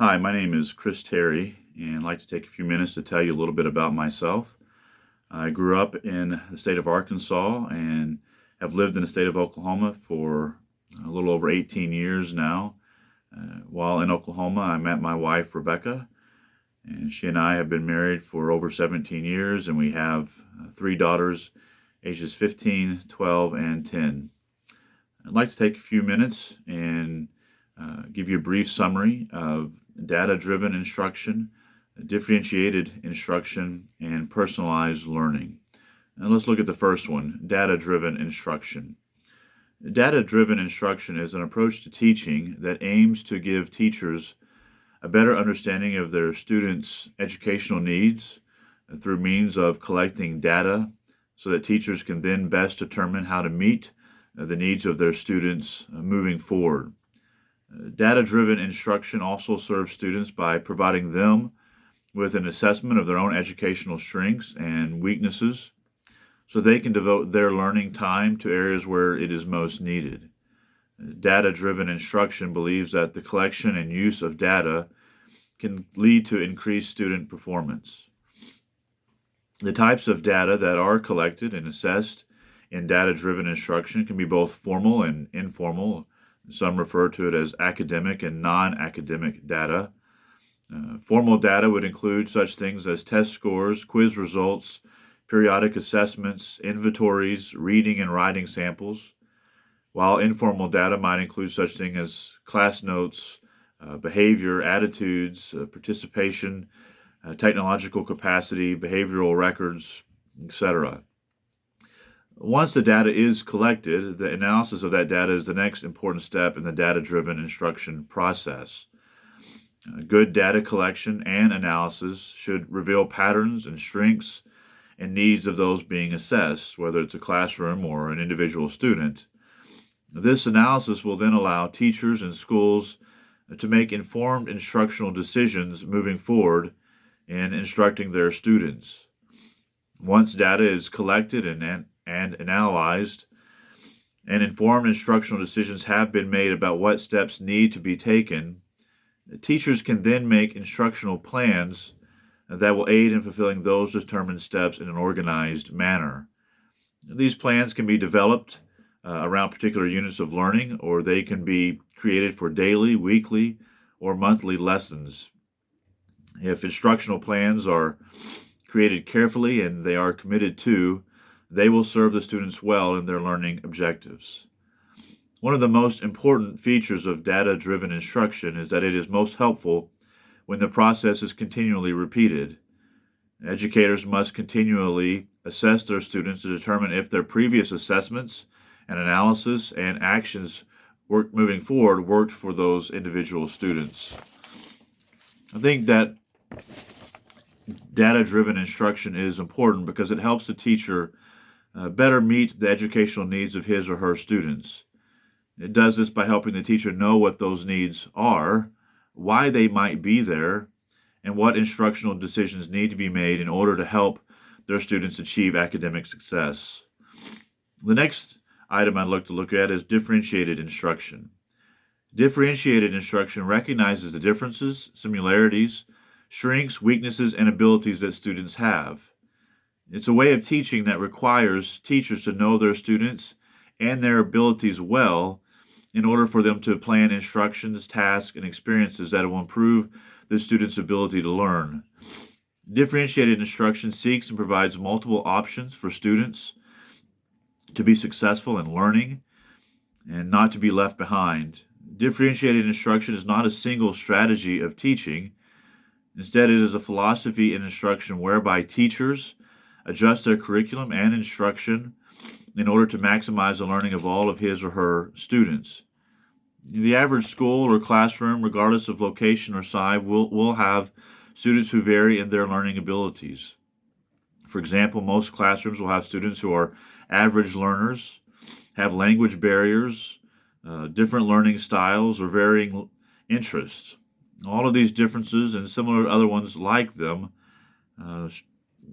Hi, my name is Chris Terry, and I'd like to take a few minutes to tell you a little bit about myself. I grew up in the state of Arkansas and have lived in the state of Oklahoma for a little over 18 years now. While in Oklahoma, I met my wife, Rebecca, and she and I have been married for over 17 years, and we have three daughters, ages 15, 12, and 10. I'd like to take a few minutes and give you a brief summary of data-driven instruction, differentiated instruction, and personalized learning. And let's look at the first one, data-driven instruction. Data-driven instruction is an approach to teaching that aims to give teachers a better understanding of their students' educational needs through means of collecting data so that teachers can then best determine how to meet the needs of their students moving forward. Data-driven instruction also serves students by providing them with an assessment of their own educational strengths and weaknesses so they can devote their learning time to areas where it is most needed. Data-driven instruction believes that the collection and use of data can lead to increased student performance. The types of data that are collected and assessed in data-driven instruction can be both formal and informal. Some refer to it as academic and non-academic data. Formal data would include such things as test scores, quiz results, periodic assessments, inventories, reading and writing samples, while informal data might include such things as class notes, behavior, attitudes, participation, technological capacity, behavioral records, etc. Once the data is collected, the analysis of that data is the next important step in the data-driven instruction process. Good data collection and analysis should reveal patterns and strengths and needs of those being assessed, whether it's a classroom or an individual student. This analysis will then allow teachers and schools to make informed instructional decisions moving forward in instructing their students. Once data is collected and analyzed, and informed instructional decisions have been made about what steps need to be taken, teachers can then make instructional plans that will aid in fulfilling those determined steps in an organized manner. These plans can be developed around particular units of learning, or they can be created for daily, weekly, or monthly lessons. If instructional plans are created carefully and they are committed to, they will serve the students well in their learning objectives. One of the most important features of data-driven instruction is that it is most helpful when the process is continually repeated. Educators must continually assess their students to determine if their previous assessments and analysis and actions moving forward worked for those individual students. I think that data-driven instruction is important because it helps the teacher better meet the educational needs of his or her students. It does this by helping the teacher know what those needs are, why they might be there, and what instructional decisions need to be made in order to help their students achieve academic success. The next item I'd like to look at is differentiated instruction. Differentiated instruction recognizes the differences, similarities, strengths, weaknesses, and abilities that students have. It's a way of teaching that requires teachers to know their students and their abilities well in order for them to plan instructions, tasks, and experiences that will improve the student's ability to learn. Differentiated instruction seeks and provides multiple options for students to be successful in learning and not to be left behind. Differentiated instruction is not a single strategy of teaching. Instead, it is a philosophy in instruction whereby teachers adjust their curriculum and instruction in order to maximize the learning of all of his or her students. The average school or classroom, regardless of location or size, will have students who vary in their learning abilities. For example, most classrooms will have students who are average learners, have language barriers, different learning styles, or varying interests. All of these differences and similar other ones like them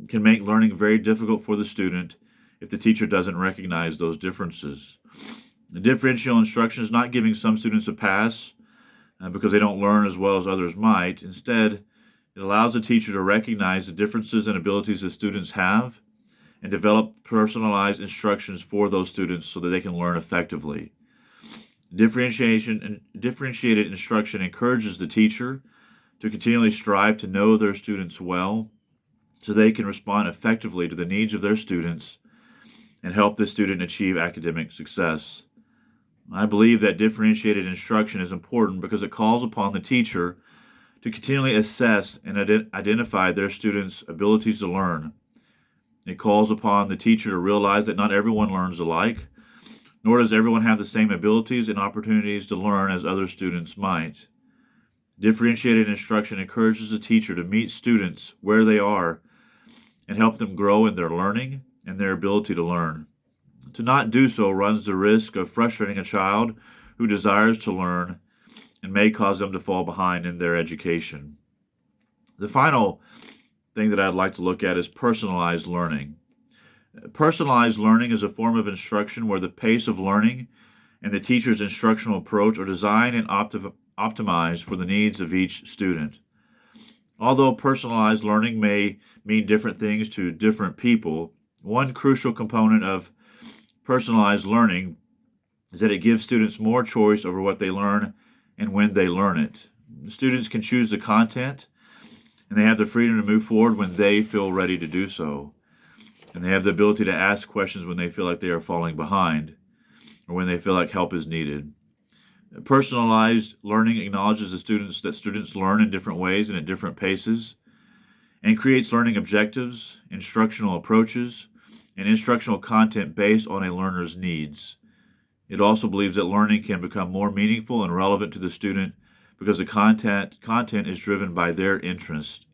can make learning very difficult for the student if the teacher doesn't recognize those differences. The differential instruction is not giving some students a pass because they don't learn as well as others might. Instead, it allows the teacher to recognize the differences and abilities that students have and develop personalized instructions for those students so that they can learn effectively. Differentiated instruction encourages the teacher to continually strive to know their students well so they can respond effectively to the needs of their students and help the student achieve academic success. I believe that differentiated instruction is important because it calls upon the teacher to continually assess and identify their students' abilities to learn. It calls upon the teacher to realize that not everyone learns alike, nor does everyone have the same abilities and opportunities to learn as other students might. Differentiated instruction encourages the teacher to meet students where they are and help them grow in their learning and their ability to learn. To not do so runs the risk of frustrating a child who desires to learn and may cause them to fall behind in their education. The final thing that I'd like to look at is personalized learning. Personalized learning is a form of instruction where the pace of learning and the teacher's instructional approach are designed and optimized for the needs of each student. Although personalized learning may mean different things to different people, one crucial component of personalized learning is that it gives students more choice over what they learn and when they learn it. The students can choose the content, and they have the freedom to move forward when they feel ready to do so. And they have the ability to ask questions when they feel like they are falling behind or when they feel like help is needed. Personalized learning acknowledges that students learn in different ways and at different paces and creates learning objectives, instructional approaches, and instructional content based on a learner's needs. It also believes that learning can become more meaningful and relevant to the student because the content is driven by their interest.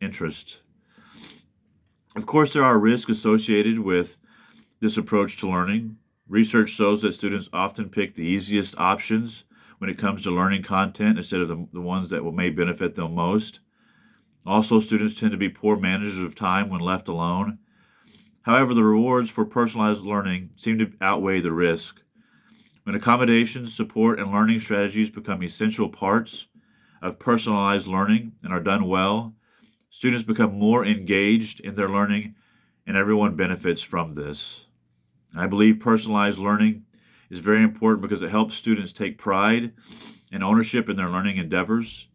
Of course, there are risks associated with this approach to learning. Research shows that students often pick the easiest options when it comes to learning content instead of the ones that may benefit them most. Also, students tend to be poor managers of time when left alone. However, the rewards for personalized learning seem to outweigh the risk. When accommodations, support, and learning strategies become essential parts of personalized learning and are done well, students become more engaged in their learning, and everyone benefits from this. I believe personalized learning is very important because it helps students take pride and ownership in their learning endeavors.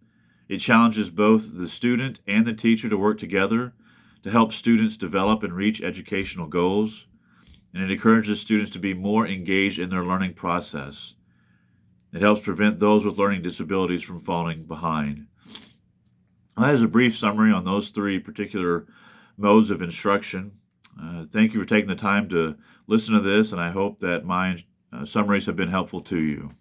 It challenges both the student and the teacher to work together to help students develop and reach educational goals, and it encourages students to be more engaged in their learning process. It helps prevent those with learning disabilities from falling behind. That is a brief summary on those three particular modes of instruction. Thank you for taking the time to listen to this, and I hope that my summaries have been helpful to you.